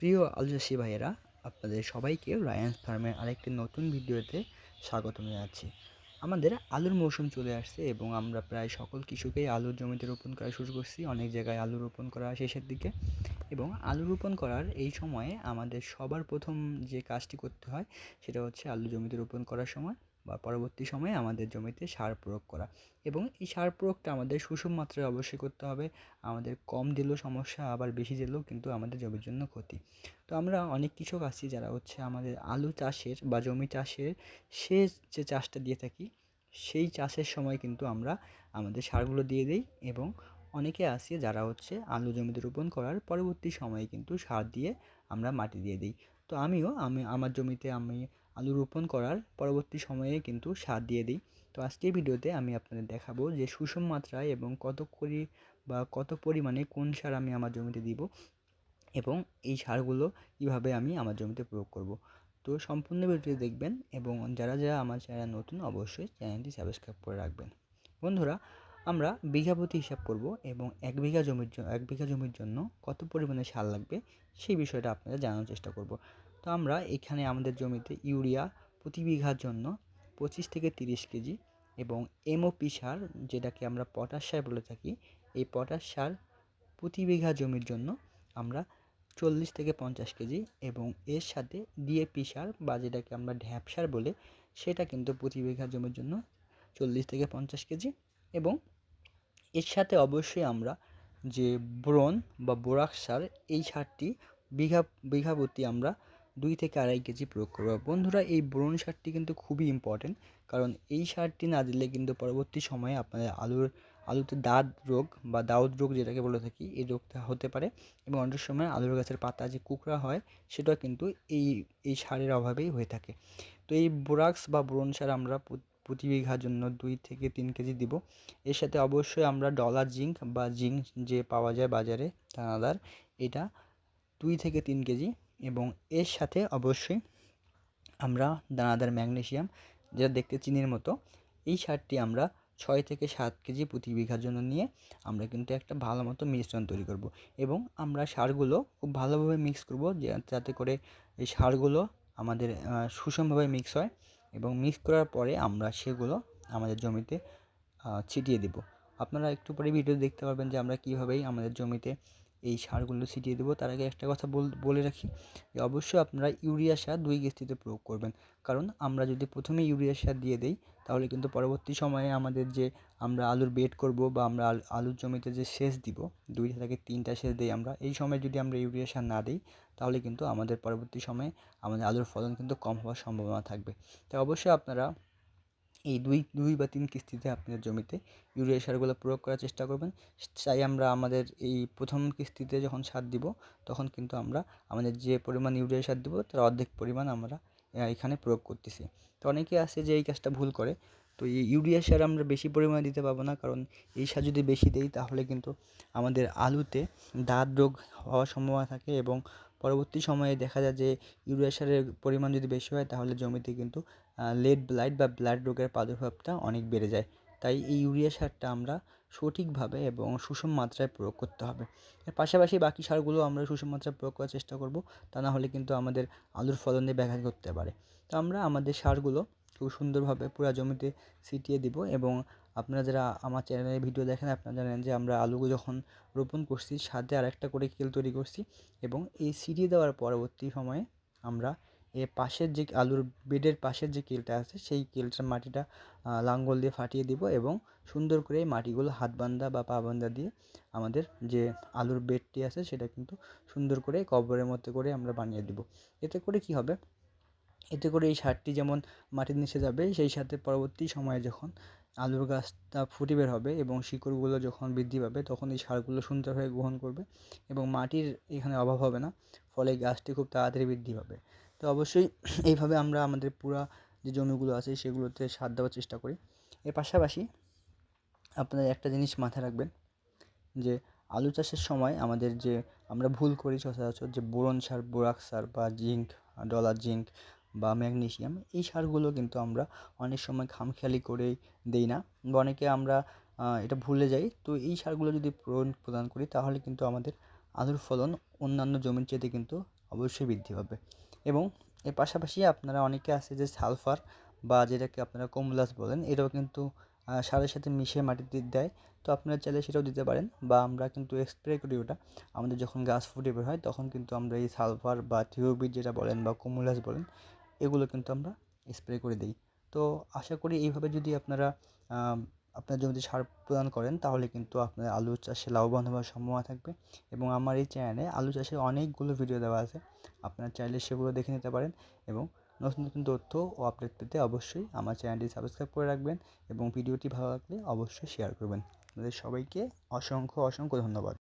প্রিয় আলু চাষি ভাইয়েরা, আপনাদের সবাইকে রায়ান্স ফার্মের আরেকটি নতুন ভিডিওতে স্বাগতম জানাচ্ছি। আমাদের আলুর মৌসুম চলে আসছে এবং আমরা প্রায় সকল কৃষকেই আলুর জমিতে রোপণ করা শুরু করছি। অনেক জায়গায় আলু রোপণ করা শেষের দিকে এবং আলু রোপণ করার এই সময়ে আমাদের সবার প্রথম যে কাজটি করতে হয় সেটা হচ্ছে আলু জমিতে রোপণ করার সময় বা পরবর্তী সময়ে আমাদের জমিতে সার প্রয়োগ করা। এবং এই সার প্রয়োগটা আমাদের সুষম মাত্রায় অবশ্যই করতে হবে। আমাদের কম দিলেও সমস্যা, আবার বেশি দিলেও কিন্তু আমাদের জমির জন্য ক্ষতি। তো আমরা অনেক কৃষক আছি যারা হচ্ছে আমাদের আলু চাষের বা জমি চাষের শেষ যে চাষটা দিয়ে থাকি, সেই চাষের সময় কিন্তু আমরা আমাদের সারগুলো দিয়ে দিই। এবং অনেকে আছে যারা হচ্ছে আলু জমিতে রোপণ করার পরবর্তী সময়ে কিন্তু সার দিয়ে আমরা মাটি দিয়ে দিই। তো আমি আমার জমিতে আলু রোপণ করার পরবর্তী সময়ে কিন্তু সার দিয়ে দিই। তো আজকের ভিডিওতে আমি আপনাদের দেখাবো যে সুষম মাত্রায় এবং কত করি বা কত পরিমাণে কোন সার আমি আমার জমিতে দিব এবং এই সারগুলো কীভাবে আমি আমার জমিতে প্রয়োগ করব। তো সম্পূর্ণ ভিডিওটি দেখবেন এবং যারা আমার চ্যানেল নতুন অবশ্যই চ্যানেলটি সাবস্ক্রাইব করে রাখবেন। বন্ধুরা, আমরা বিঘা প্রতি হিসাব করব এবং এক বিঘা জমির জন্য কত পরিমাণে সার লাগবে সেই বিষয়টা আপনাদের জানানোর চেষ্টা করব। তো আমরা এখানে আমাদের জমিতে ইউরিয়া প্রতি বিঘার জন্য 25 থেকে 30 কেজি এবং এমওপি সার, যেটাকে আমরা পটাশ সার বলে থাকি, এই পটাশ সার প্রতি বিঘা জমির জন্য আমরা 40 থেকে 50 কেজি এবং এর সাথে ডিএপি সার বা যেটাকে আমরা ঢ্যাপ সার বলে, সেটা কিন্তু প্রতি বিঘা জমির জন্য 40 থেকে 50 কেজি। এবং এর সাথে অবশ্যই আমরা যে বোরন বা বোরাক সার, এই সারটি বিঘা বিঘা প্রতি আমরা 2 থেকে 2.5 কেজি প্রয়োগ করব। বন্ধুরা, এই বোরন সারটি কিন্তু খুবই ইম্পর্টেন্ট, কারণ এই সারটি না দিলে কিন্তু পরবর্তী সময়ে আপনাদের আলুতে রোগ বা দাউদ রোগ যেটাকে বলে থাকি, এই রোগটা হতে পারে। এবং অনেক সময় আলুর গাছের পাতা যে কুকড়া হয়, সেটাও কিন্তু এই সারের অভাবেই হয়ে থাকে। তো এই বোরাক্স বা বোরন সার আমরা প্রতি বিঘার জন্য 2 থেকে 3 কেজি দিব। এর সাথে অবশ্যই আমরা ডলার জিঙ্ক বা জিঙ্ক যে পাওয়া যায় বাজারে দানাদার, এটা 2 থেকে 3 কেজি। এবং এর সাথে অবশ্যই আমরা দানাদার ম্যাগনেসিয়াম, যেটা দেখতে চিনির মতো, এই সারটি আমরা 6 থেকে 7 কেজি প্রতি বিঘার জন্য নিয়ে আমরা কিন্তু একটা ভালো মতো মিশ্রণ তৈরি করব। এবং আমরা সারগুলো খুব ভালোভাবে মিক্স করব, যাতে করে এই সারগুলো আমাদের সুষমভাবে মিক্স হয়। এবং মিক্স করার পরে আমরা সেগুলো আমাদের জমিতে ছিটিয়ে দেব। আপনারা একটু পরে ভিডিও দেখতে পারবেন যে আমরা কীভাবেই আমাদের জমিতে এই সারগুলো ছিটিয়ে দেবো। তার আগে একটা কথা বলে রাখি যে অবশ্যই আপনারা ইউরিয়া সার 2 কিস্তিতে প্রয়োগ করবেন। কারণ আমরা যদি প্রথমে ইউরিয়া সার দিয়ে দিই, তাহলে কিন্তু পরবর্তী সময়ে আমাদের যে আমরা আলুর বেড করব বা আমরা আলুর জমিতে যে সেচ দিব, 2টা থেকে 3টা সেচ দিই আমরা, এই সময় যদি আমরা ইউরিয়া সার না দিই, তাহলে কিন্তু আমাদের পরবর্তী সময়ে আমাদের আলুর ফলন কিন্তু কম হওয়ার সম্ভাবনা থাকবে। তাই অবশ্যই আপনারা এই দুই বা 3 কিস্তিতে আপনাদের জমিতে ইউরিয়া সারগুলো প্রয়োগ করার চেষ্টা করবেন। চাই আমরা আমাদের এই প্রথম কিস্তিতে যখন সার দিব, তখন কিন্তু আমরা আমাদের যে পরিমাণ ইউরিয়া সার দিব তার অর্ধেক পরিমাণ আমরা এখানে প্রয়োগ করতেছি। তো অনেকে আছে যে এই কাজটা ভুল করে। তো এই ইউরিয়া সার আমরা বেশি পরিমাণে দিতে পারবো না, কারণ এই সার যদি বেশি দেই তাহলে কিন্তু আমাদের আলুতে দাঁত রোগ হওয়ার সম্ভাবনা থাকে। এবং পরবর্তী সময়ে দেখা যায় যে ইউরিয়া সারের পরিমাণ যদি বেশি হয়, তাহলে জমিতে কিন্তু লেট ব্লাইট বা ব্লাড রোগের প্রাদুর্ভাবটা অনেক বেড়ে যায়। তাই এই ইউরিয়া সারটা আমরা সঠিকভাবে এবং সুষম মাত্রায় প্রয়োগ করতে হবে। এর পাশাপাশি বাকি সারগুলো আমরা সুষম মাত্রায় প্রয়োগ করার চেষ্টা করব, তা না হলে কিন্তু আমাদের আলুর ফলনে ব্যাঘাত ঘটতে পারে। তো আমরা আমাদের সারগুলো খুব সুন্দরভাবে পুরো জমিতে ছিটিয়ে দিব। এবং আপনারা যারা আমার চ্যানেলে ভিডিও দেখেন, আপনারা জানেন যে আমরা আলু যখন রোপণ করছি, সাথে আরেকটা করে কেল তৈরি করছি। এবং এই ছিটিয়ে দেওয়ার পরবর্তী সময়ে আমরা এর পাশের যে আলুর বেডের পাশের যে কেলটা আছে, সেই কেলটার মাটিটা লাঙ্গল দিয়ে ফাটিয়ে দিব এবং সুন্দর করে এই মাটিগুলো হাত বান্দা বা পা বান্দা দিয়ে আমাদের যে আলুর বেডটি আছে সেটা কিন্তু সুন্দর করে কবরের মতো করে আমরা বানিয়ে দেব। এতে করে কি হবে, এতে করে এই সারটি যেমন মাটির নিচে যাবে, সেই সাথে পরবর্তী সময়ে যখন আলুর গাছটা ফুটে বের হবে এবং শিকড়গুলো যখন বৃদ্ধি পাবে, তখন এই সারগুলো সুন্দরভাবে গ্রহণ করবে এবং মাটির এখানে অভাব হবে না। ফলে গাছটি খুব তাড়াতাড়ি বৃদ্ধি পাবে। তো অবশ্যই এইভাবে আমরা আমাদের পুরা যে জমিগুলো আছে সেগুলোতে সার দেওয়ার চেষ্টা করি। এর পাশাপাশি আপনারা একটা জিনিস মাথায় রাখবেন যে আলু চাষের সময় আমাদের যে আমরা ভুল করি সচরাচর, যে বোরন সার, বোরাক সার বা জিঙ্ক, ডলার জিঙ্ক বা ম্যাগনেসিয়াম, এই সারগুলো কিন্তু আমরা অনেক সময় খামখেয়ালি করেই দেই না, বা অনেকে আমরা এটা ভুলে যাই। তো এই সারগুলো যদি প্রদান করি, তাহলে কিন্তু আমাদের আলুর ফলন অন্যান্য জমির চাইতে কিন্তু অবশ্যই বৃদ্ধি পাবে। এবং এর পাশাপাশি আপনারা অনেকে আছে যে সালফার বা যেটাকে আপনারা কমলাস বলেন, এটাও কিন্তু সারের সাথে মিশিয়ে মাটিতে দেয়। তো আপনারা চাইলে সেটাও দিতে পারেন, বা আমরা কিন্তু স্প্রে করি ওটা। আমাদের যখন গাছ ফুটে বের হয় তখন কিন্তু আমরা এই সালফার বা থিওবিট যেটা বলেন বা কমলাস বলেন, এগুলো কিন্তু আমরা স্প্রে করে দিই। তো আশা করি এইভাবে যদি আপনারা আপনার জমিতে সার প্রদান করেন তাহলে কিন্তু আপনার আলু চাষে লাভবান হওয়ার সম্ভাবনা থাকবে। এবং আমার এই চ্যানেলে আলু চাষের অনেকগুলো ভিডিও দেওয়া আছে, আপনারা চাইলে সেগুলো দেখে নিতে পারেন। এবং নতুন নতুন তথ্য ও আপডেট পেতে অবশ্যই আমার চ্যানেলটি সাবস্ক্রাইব করে রাখবেন, এবং ভিডিওটি ভালো লাগলে অবশ্যই শেয়ার করবেন। আপনাদের সবাইকে অসংখ্য অসংখ্য ধন্যবাদ।